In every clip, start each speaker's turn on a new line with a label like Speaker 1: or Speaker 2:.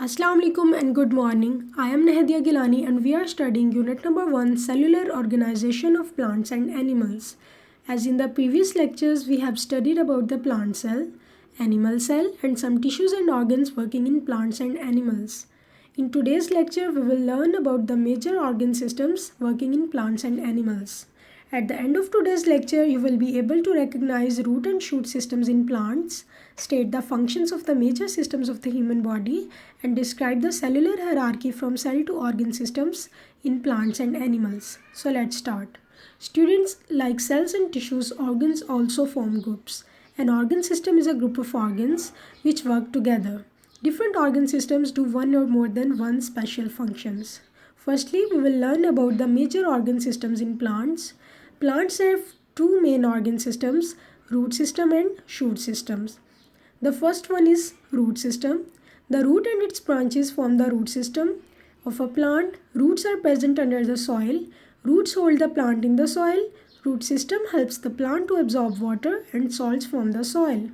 Speaker 1: Assalamu alaikum and good morning. I am Nahadia Gilani and we are studying unit number 1, Cellular Organization of Plants and Animals. As in the previous lectures, we have studied about the plant cell, animal cell and some tissues and organs working in plants and animals. In today's lecture, we will learn about the major organ systems working in plants and animals. At the end of today's lecture, you will be able to recognize root and shoot systems in plants, state the functions of the major systems of the human body, and describe the cellular hierarchy from cell to organ systems in plants and animals. So let's start. Students, like cells and tissues, organs also form groups. An organ system is a group of organs which work together. Different organ systems do one or more than one special functions. Firstly, we will learn about the major organ systems in plants. Plants have two main organ systems, root system and shoot systems. The first one is root system. The root and its branches form the root system of a plant. Roots are present under the soil. Roots hold the plant in the soil. Root system helps the plant to absorb water and salts from the soil.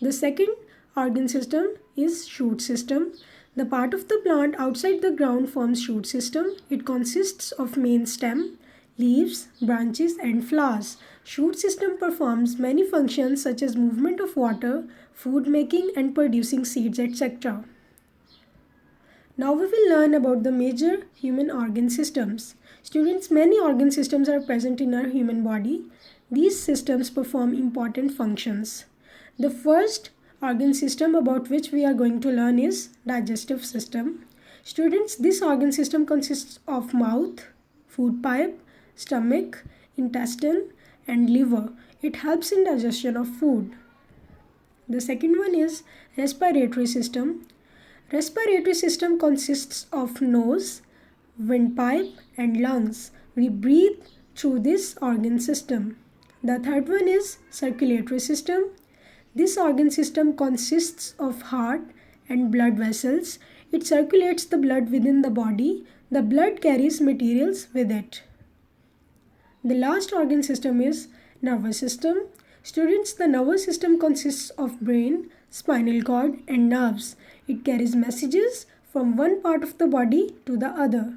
Speaker 1: The second organ system is shoot system. The part of the plant outside the ground forms shoot system. It consists of main stem, leaves, branches and flowers. Shoot system performs many functions such as movement of water, food making and producing seeds, etc. Now we will learn about the major human organ systems. Students, many organ systems are present in our human body. These systems perform important functions. The first organ system about which we are going to learn is digestive system. Students, this organ system consists of mouth, food pipe, stomach, intestine and liver. It helps in digestion of food. The second one is respiratory system. Respiratory system consists of nose, windpipe and lungs. We breathe through this organ system. The third one is circulatory system. This organ system consists of heart and blood vessels. It circulates the blood within the body. The blood carries materials with it. The last organ system is nervous system. Students, the nervous system consists of brain, spinal cord and nerves. It carries messages from one part of the body to the other.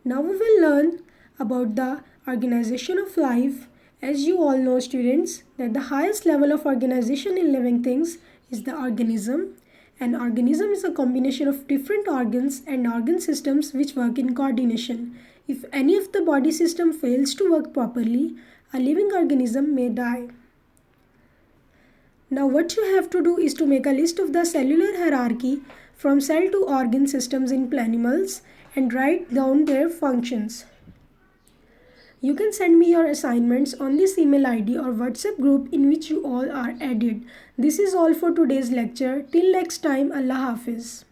Speaker 1: Now we will learn about the organization of life. As you all know, students, that the highest level of organization in living things is the organism. An organism is a combination of different organs and organ systems which work in coordination. If any of the body system fails to work properly, a living organism may die. Now what you have to do is to make a list of the cellular hierarchy from cell to organ systems in animals and write down their functions. You can send me your assignments on this email ID or WhatsApp group in which you all are added. This is all for today's lecture. Till next time, Allah Hafiz.